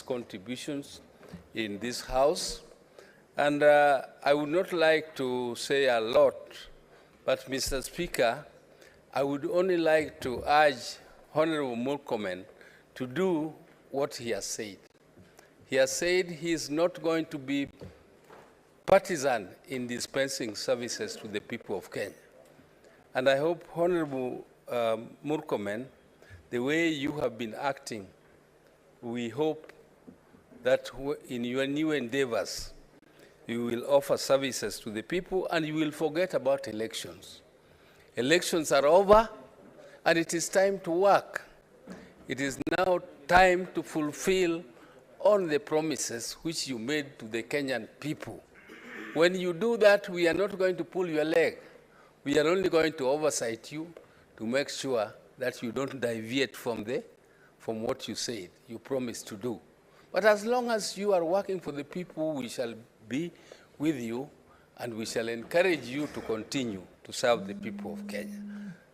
contributions in this House. And I would not like to say a lot, but Mr. Speaker, I would only like to urge Honorable Murkomen to do what he has said. He has said he is not going to be partisan in dispensing services to the people of Kenya. And I hope, Honorable Murkomen, the way you have been acting, we hope that in your new endeavors, you will offer services to the people and you will forget about elections. Elections are over and it is time to work. It is now time to fulfill all the promises which you made to the Kenyan people. When you do that, we are not going to pull your leg. We are only going to oversight you to make sure that you don't deviate from what you said, you promised to do. But as long as you are working for the people, we shall be with you and we shall encourage you to continue to serve the people of Kenya.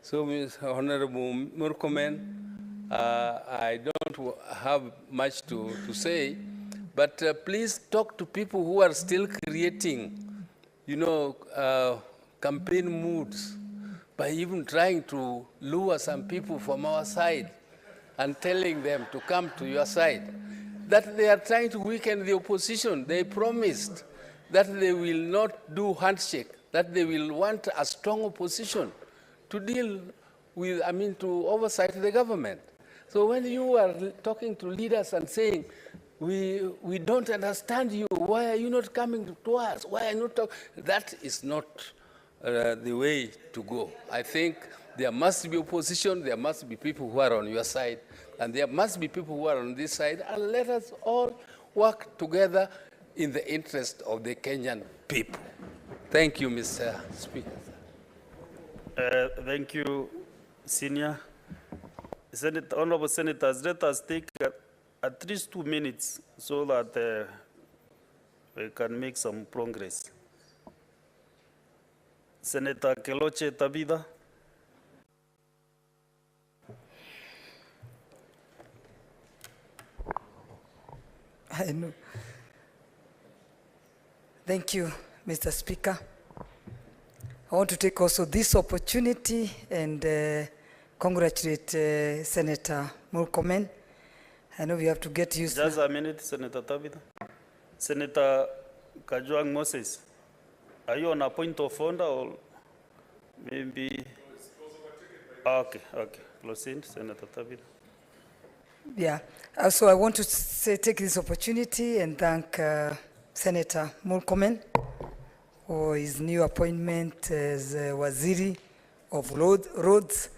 So, Honorable Murkomen, I don't have much to say, but please talk to people who are still creating, campaign moods by even trying to lure some people from our side and telling them to come to your side, that they are trying to weaken the opposition. They promised that they will not do handshake, that they will want a strong opposition to deal with, to oversight the government. So when you are talking to leaders and saying, we don't understand you, why are you not coming to us? Why are you not talking? That is not the way to go. I think there must be opposition, there must be people who are on your side, and there must be people who are on this side, and let us all work together in the interest of the Kenyan people. Thank you, Mr. Speaker. Thank you, Senior. Honorable Senators, let us take at least 2 minutes so that we can make some progress. Senator Keloche Tabitha. I know. Thank you, Mr. Speaker. I want to take also this opportunity and congratulate Senator Murkomen. I know we have to get used to... Just a minute, Senator Tabitha. Senator Kajwang Moses, are you on a point of order or maybe... Okay. Proceed, Senator Tabitha. Yeah. Also, I want to take this opportunity and thank Senator Murkomen for his new appointment as Waziri of Roads.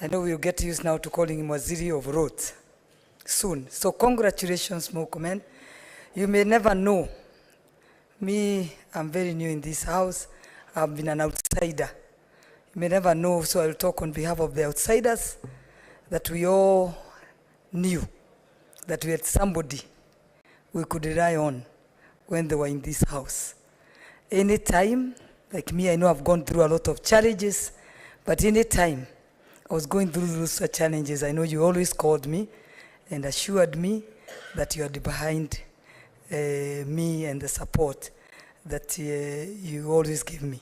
I know we'll get used now to calling him Waziri of Roads soon. So congratulations, Murkomen. You may never know. Me, I'm very new in this house. I've been an outsider. You may never know, so I'll talk on behalf of the outsiders, that we all knew that we had somebody we could rely on when they were in this house. Anytime, like me, I know I've gone through a lot of challenges, but anytime I was going through those challenges, I know you always called me and assured me that you are behind me and the support that you always give me.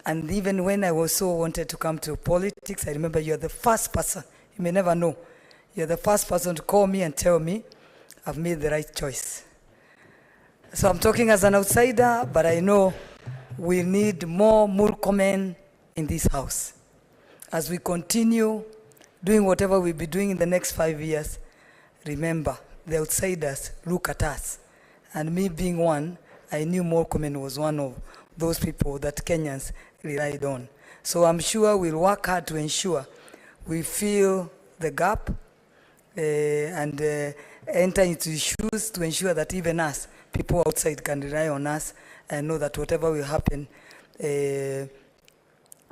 And even when I also wanted to come to politics, I remember you're the first person, you may never know, you're the first person to call me and tell me I've made the right choice. So I'm talking as an outsider, but I know we need more Murkomen in this house. As we continue doing whatever we'll be doing in the next 5 years, remember, the outsiders look at us. And me being one, I knew Murkomen was one of those people that Kenyans relied on. So I'm sure we'll work hard to ensure we fill the gap and enter into shoes to ensure that even us, people outside can rely on us and know that whatever will happen,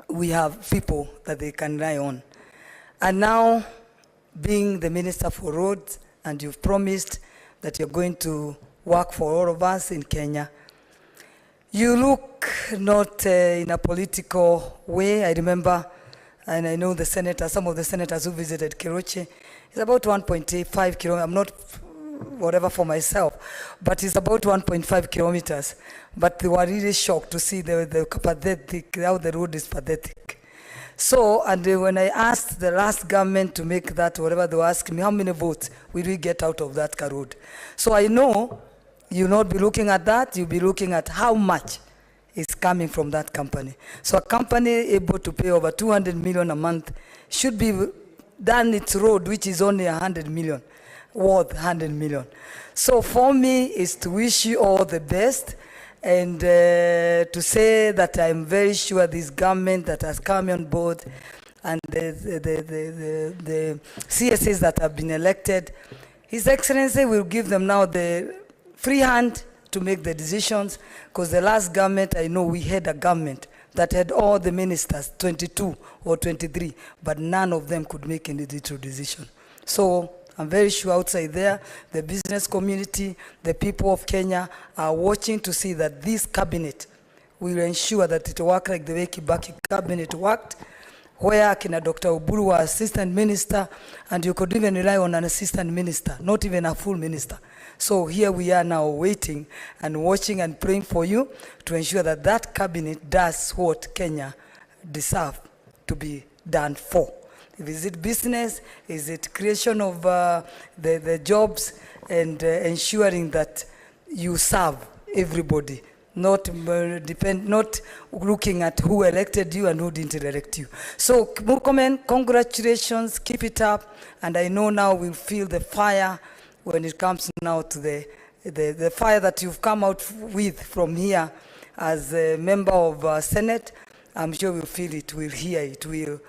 we have people that they can rely on. And now, being the Minister for Roads, and you've promised that you're going to work for all of us in Kenya, you look not in a political way. I remember, and I know the senators, some of the senators who visited Keroche, it's about 1.85 kilometers. I'm not whatever for myself, but it's about 1.5 kilometers. But they were really shocked to see the pathetic, how the road is pathetic. So, and when I asked the last government to make that, whatever they were asking me, how many votes will we get out of that road? So I know you'll not be looking at that, you'll be looking at how much is coming from that company. So a company able to pay over 200 million a month should be done its road, which is only 100 million, worth 100 million. So for me, is to wish you all the best, and to say that I'm very sure this government that has come on board and the CSAs that have been elected, His Excellency will give them now the free hand to make the decisions, because the last government, I know we had a government that had all the ministers, 22 or 23, but none of them could make any digital decision. So I'm very sure outside there, the business community, the people of Kenya are watching to see that this cabinet will ensure that it works like the way Kibaki cabinet worked, where Kina Dr. OBURU was assistant minister, and you could even rely on an assistant minister, not even a full minister. So here we are now waiting and watching and praying for you to ensure that that cabinet does what Kenya deserves to be done for. Is it business? Is it creation of the jobs, and ensuring that you serve everybody, not not looking at who elected you and who didn't elect you. So Murkomen, congratulations, keep it up, and I know now we'll feel the fire when it comes now to the fire that you've come out with from here as a member of Senate. I'm sure we'll feel it, we'll hear it, we'll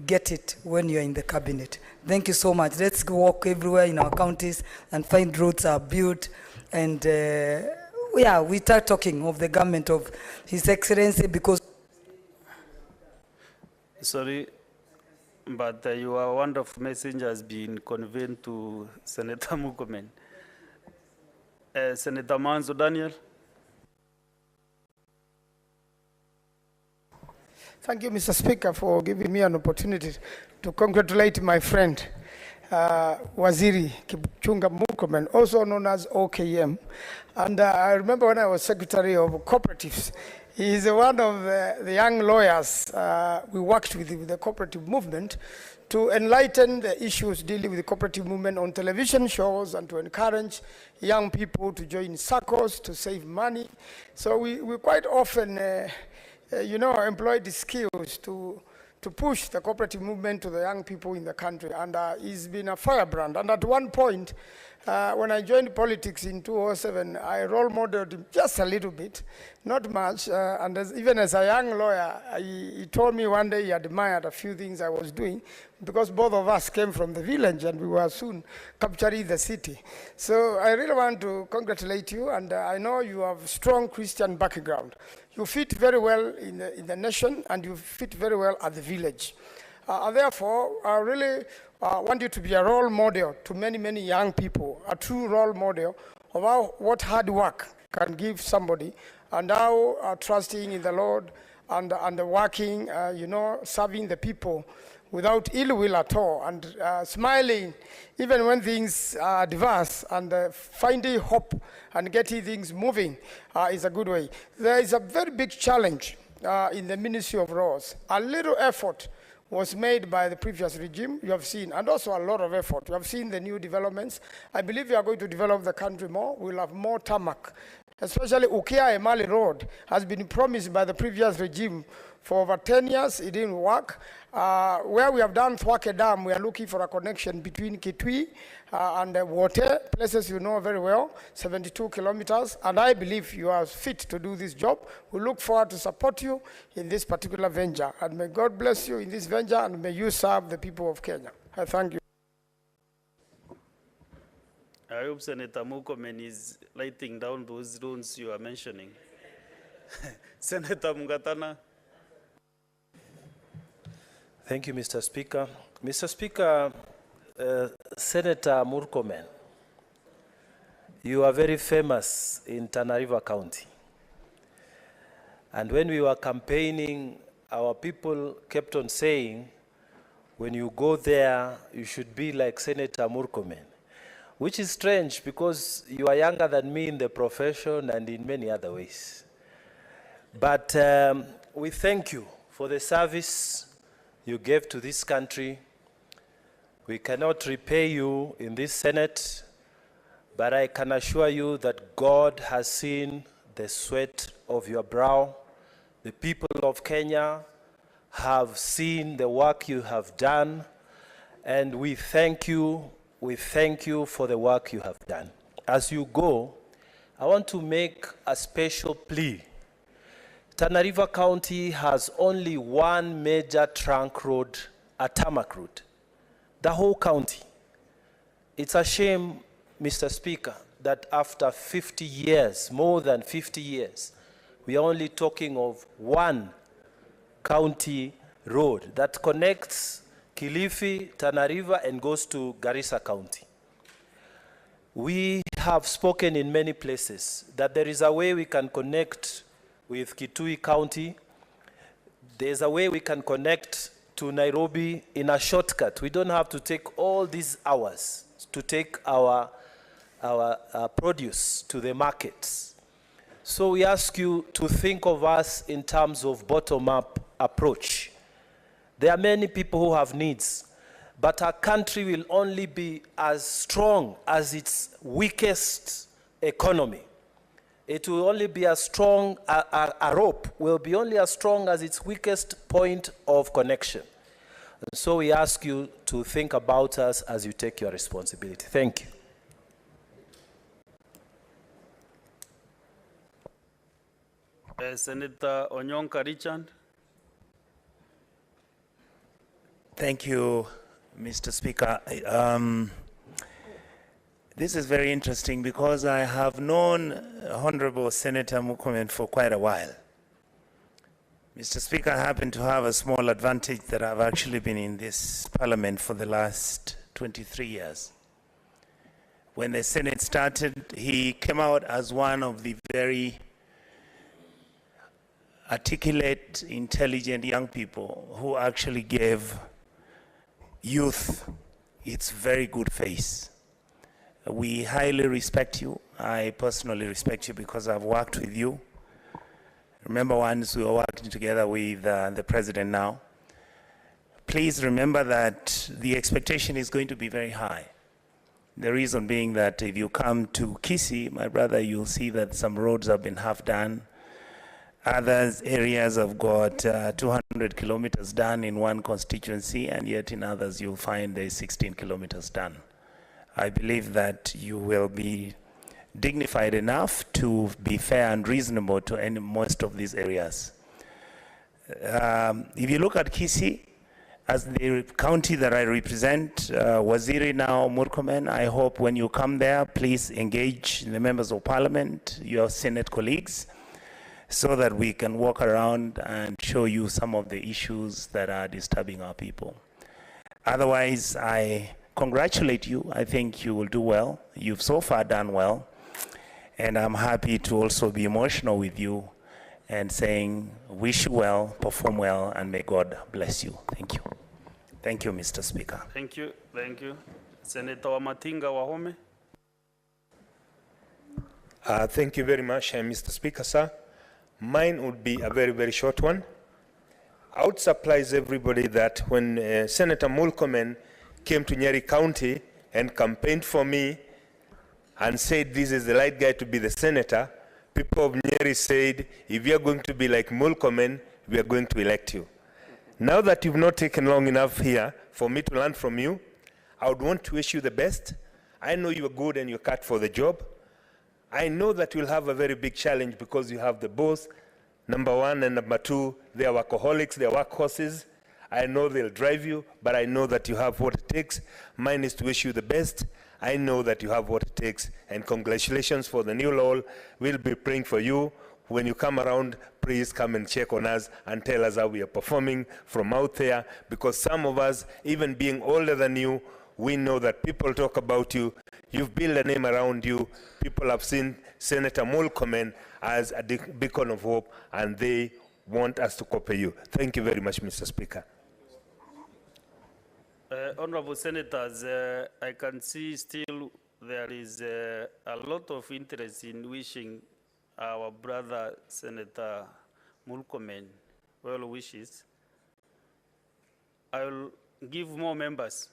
get it when you're in the cabinet. Thank you so much. Let's go walk everywhere in our counties and find roads are built. And yeah, we start talking of the government of His Excellency, because... Sorry, but your wonderful message has been conveyed to Senator Murkomen. Senator Manzo Daniel. Thank you, Mr. Speaker, for giving me an opportunity to congratulate my friend, Waziri Kipchumba Murkomen, also known as OKM. And I remember when I was Secretary of Cooperatives, he is one of the young lawyers we worked with the cooperative movement to enlighten the issues dealing with the cooperative movement on television shows, and to encourage young people to join circles to save money. So we quite often employ the skills to push the cooperative movement to the young people in the country, and he's been a firebrand. And at one point, when I joined politics in 2007, I role modeled him just a little bit, not much, and even as a young lawyer, he told me one day he admired a few things I was doing, because both of us came from the village and we were soon capturing the city. So I really want to congratulate you, and I know you have strong Christian background. You fit very well in the nation, and you fit very well at the village. Therefore, I really want you to be a role model to many, many young people, a true role model of what hard work can give somebody, and how trusting in the Lord and working, serving the people without ill will at all, and smiling even when things are adverse, and finding hope and getting things moving is a good way. There is a very big challenge in the Ministry of Roads. A little effort was made by the previous regime, you have seen, and also a lot of effort. You have seen the new developments. I believe we are going to develop the country more. We'll have more tarmac. Especially Ukia Emali Road has been promised by the previous regime for over 10 years. It didn't work. Where we have done Thwake Dam, we are looking for a connection between Kitui and Wote, places you know very well, 72 kilometers. And I believe you are fit to do this job. We look forward to support you in this particular venture. And may God bless you in this venture, and may you serve the people of Kenya. I thank you. I hope Senator Murkomen is writing down those loans you are mentioning. Senator Mungatana. Thank you, Mr. Speaker. Mr. Speaker, Senator Murkomen, you are very famous in Tana River County. And when we were campaigning, our people kept on saying, when you go there, you should be like Senator Murkomen. which is strange because you are younger than me in the profession and in many other ways. But we thank you for the service you gave to this country. We cannot repay you in this Senate, but I can assure you that God has seen the sweat of your brow. The people of Kenya have seen the work you have done, and we thank you for the work you have done. As you go, I want to make a special plea. Tana River County has only one major trunk road, a tarmac road. The whole county. It's a shame, Mr. Speaker, that after 50 years, more than 50 years, we are only talking of one county road that connects Kilifi, Tana River, and goes to Garissa County. We have spoken in many places that there is a way we can connect with Kitui County. There's a way we can connect to Nairobi in a shortcut. We don't have to take all these hours to take our produce to the markets. So we ask you to think of us in terms of bottom-up approach. There are many people who have needs, but our country will only be as strong as its weakest economy. It will only be as strong, a rope will be only as strong as its weakest point of connection. And so we ask you to think about us as you take your responsibility. Thank you. Senator Onyonka Richard. Thank you, Mr. Speaker. This is very interesting because I have known Honorable Senator Murkomen for quite a while. Mr. Speaker, I happen to have a small advantage that I've actually been in this parliament for the last 23 years. When the Senate started, he came out as one of the very articulate, intelligent young people who actually gave youth its very good face. We highly respect you. I personally respect you because I've worked with you. Remember once we were working together with the president now. Please remember that the expectation is going to be very high. The reason being that if you come to Kisii, my brother, you'll see that some roads have been half done. Other areas have got 200 kilometers done in one constituency, and yet in others you'll find there's 16 kilometers done. I believe that you will be dignified enough to be fair and reasonable to most of these areas. If you look at Kisii, as the county that I represent, Waziri now, Murkomen, I hope when you come there, please engage the members of parliament, your Senate colleagues, so that we can walk around and show you some of the issues that are disturbing our people. Otherwise, I congratulate you. I think you will do well. You've so far done well. And I'm happy to also be emotional with you and saying, wish you well, perform well, and may God bless you. Thank you. Thank you, Mr. Speaker. Thank you. Thank you. Senator Wamatinga Wahome. Thank you very much, Mr. Speaker, sir. Mine would be a very, very short one. I would surprise everybody that when Senator Murkomen came to Nyeri County and campaigned for me and said this is the right guy to be the senator, people of Nyeri said, if you're going to be like Murkomen, we are going to elect you. Now that you've not taken long enough here for me to learn from you, I would want to wish you the best. I know you're good and you're cut for the job. I know that you'll have a very big challenge because you have the both, number one, and number two, they are workaholics, they are workhorses. I know they'll drive you, but I know that you have what it takes. Mine is to wish you the best. I know that you have what it takes, and congratulations for the new law. We'll be praying for you. When you come around, please come and check on us and tell us how we are performing from out there, because some of us, even being older than you, we know that people talk about you. You've built a name around you. People have seen Senator Murkomen as a beacon of hope, and they want us to copy you. Thank you very much, Mr. Speaker. Honorable Senators, I can see still there is a lot of interest in wishing our brother Senator Murkomen well wishes. I will give more members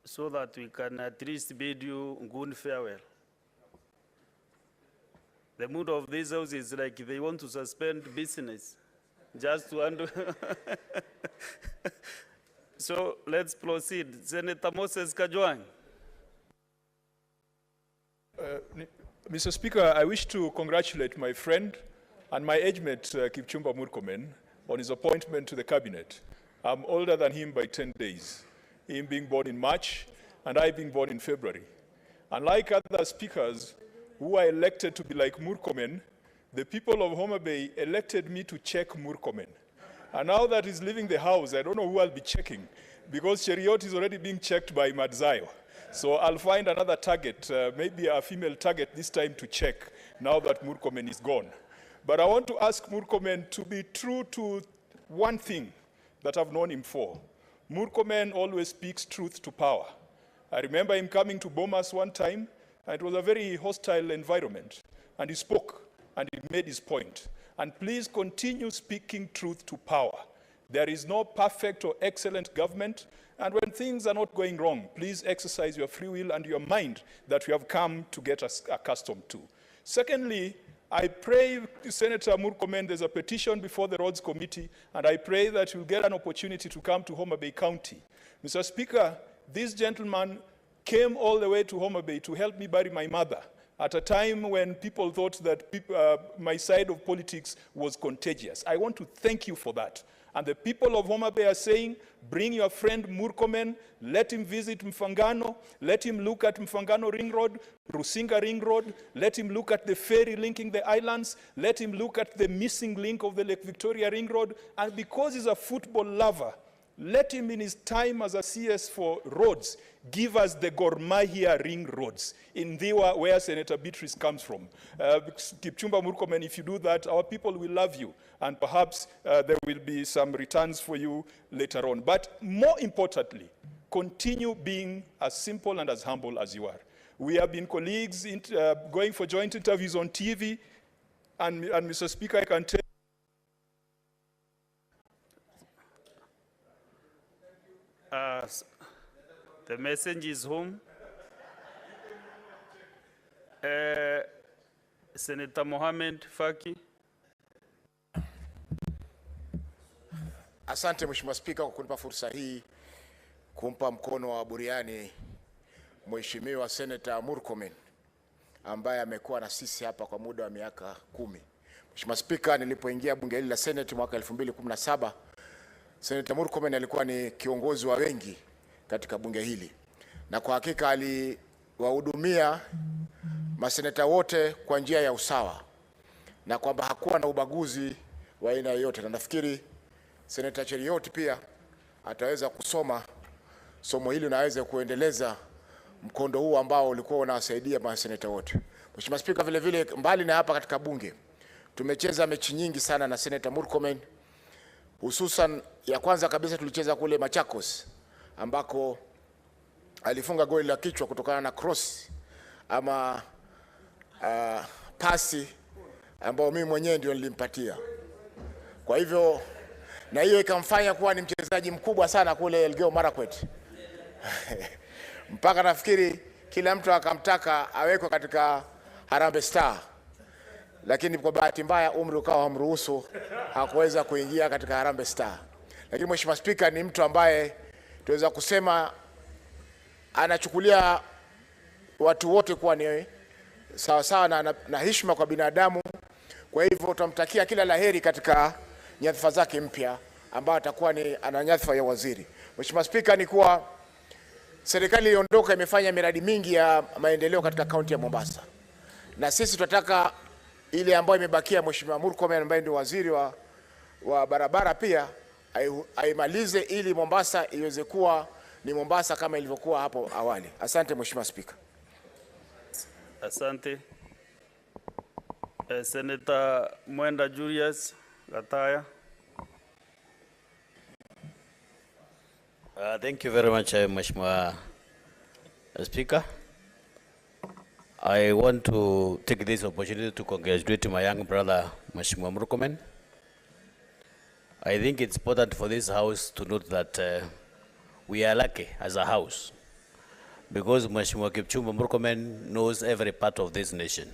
so that we can at least bid you good farewell. The mood of this house is like they want to suspend business just to handle. So let's proceed. Senator Moses Kajwang. Mr. Speaker, I wish to congratulate my friend and my age mate, Kipchumba Murkomen, on his appointment to the cabinet. I'm older than him by 10 days, him being born in March and I being born in February. Unlike other speakers who are elected to be like Murkomen, the people of Homa Bay elected me to check Murkomen. And now that he's leaving the house, I don't know who I'll be checking, because Cheriot is already being checked by Madzayo. So I'll find another target, maybe a female target this time to check, now that Murkomen is gone. But I want to ask Murkomen to be true to one thing that I've known him for. Murkomen always speaks truth to power. I remember him coming to Bomas one time, and it was a very hostile environment. And he spoke, and he made his point. And please continue speaking truth to power. There is no perfect or excellent government, and when things are not going wrong, please exercise your free will and your mind that we have come to get us accustomed to. Secondly, I pray, Senator Murkomen, there's a petition before the Roads Committee, and I pray that you'll get an opportunity to come to Homa Bay County. Mr. Speaker, this gentleman came all the way to Homa Bay to help me bury my mother at a time when people thought that my side of politics was contagious. I want to thank you for that. And the people of Homa Bay are saying, bring your friend Murkomen, let him visit Mfangano, let him look at Mfangano Ring Road, Rusinga Ring Road, let him look at the ferry linking the islands, let him look at the missing link of the Lake Victoria Ring Road, and because he's a football lover, let him in his time as a CS for roads give us the Gor Mahia ring roads in Dhiwa, where Senator Beatrice comes from. Kipchumba Murkomen, if you do that, our people will love you, and perhaps there will be some returns for you later on. But more importantly, continue being as simple and as humble as you are. We have been colleagues going for joint interviews on TV, and Mr. Speaker, I can tell the message is home. Senator Mohamed Faki. Asante Mheshimiwa Spika kwa kunipa fursa hii kumpa mkono wa buriani Mheshimiwa Senator Murkomen ambaye amekuwa na sisi hapa kwa muda wa miaka 10. Mheshimiwa Spika, nilipoingia bunge hili la Senate mwaka 2017, Senator Murkomen alikuwa ni kiongozi wa wengi katika bunge hili, na kwa hakika aliwahudumia maseneta wote kwa njia ya usawa, na kwamba hakuwa na ubaguzi wa aina yoyote. Na nafikiri Senator Cheriot pia ataweza kusoma somo hili na aweze kuendeleza mkondo huu ambao ulikuwa unawasaidia maseneta wote. Mheshimiwa Spika, vile vile mbali na hapa katika bunge tumecheza mechi nyingi sana na Senator Murkomen. Hususan ya kwanza kabisa tulicheza kule Machakos ambako alifunga goli la kichwa kutokana na cross ama pasi ambao mimi mwenyewe ndio nilimpatia. Kwa hivyo na hiyo ikamfanya kuwa ni mchezaji mkubwa sana kule Elgeyo Marakwet. Mpaka nafikiri kila mtu akamtaka awekwe katika Harambee Star. Lakini kwa bahati mbaya umri ukawa hamruhusu, hakuweza kuingia katika Harambee Star. Lakini Mheshimiwa Spika ni mtu ambaye tuweza kusema anachukulia watu wote kuwa ni sawa sawa na heshima kwa binadamu. Kwa hivyo tutamtakia kila laheri katika nyadhifa zake mpya ambayo atakuwa ni ana nyadhifa ya waziri. Mheshimiwa Spika, ni kuwa serikali iliondoka imefanya miradi mingi ya maendeleo katika kaunti ya Mombasa. Na sisi tunataka ile ambayo imebakia Mheshimiwa Murkomen ambaye ndio waziri wa barabara pia aimalize ili Mombasa iweze kuwa ni Mombasa kama ilivyokuwa hapo awali. Asante Mheshimiwa Spika. Asante. Senator Mwenda Julius Gataya. Thank you very much, Mheshimiwa Speaker. I want to take this opportunity to congratulate my young brother, Mheshimiwa Murkomen. I think it's important for this house to note that we are lucky as a house because Mheshimiwa Kipchumba Murkomen knows every part of this nation.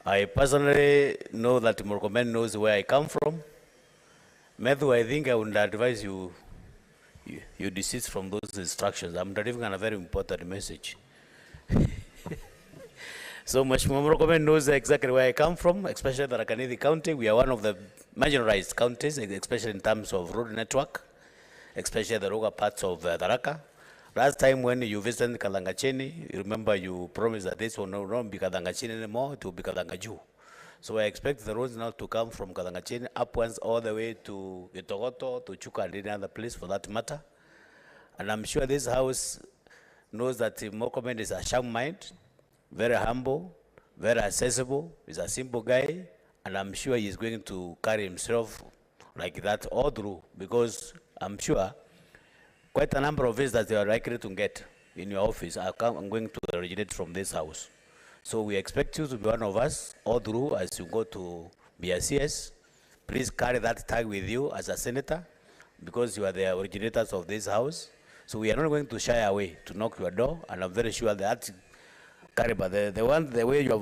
I personally know that Murkomen knows where I come from. Matthew, I think I would advise you desist from those instructions. I'm delivering a very important message. So Mheshimiwa Murkomen knows exactly where I come from, especially the Tharaka County. We are one of the marginalized counties, especially in terms of road network, especially the rural parts of Tharaka. Last time when you visited Kalangacheni, you remember you promised that this will not be Kalangacheni anymore, it will be Kalangaju. So I expect the roads now to come from Kalangacheni upwards all the way to Gitogoto, to Chuka, and any other place for that matter. And I'm sure this house knows that Murkomen is a sharp mind, very humble, very accessible, he's a simple guy, and I'm sure he's going to carry himself like that all through, because I'm sure quite a number of visitors you are likely to get in your office are going to originate from this house. So we expect you to be one of us all through as you go to BRCS. Please carry that tag with you as a senator because you are the originators of this house. So we are not going to shy away to knock your door, and I'm very sure that the way you have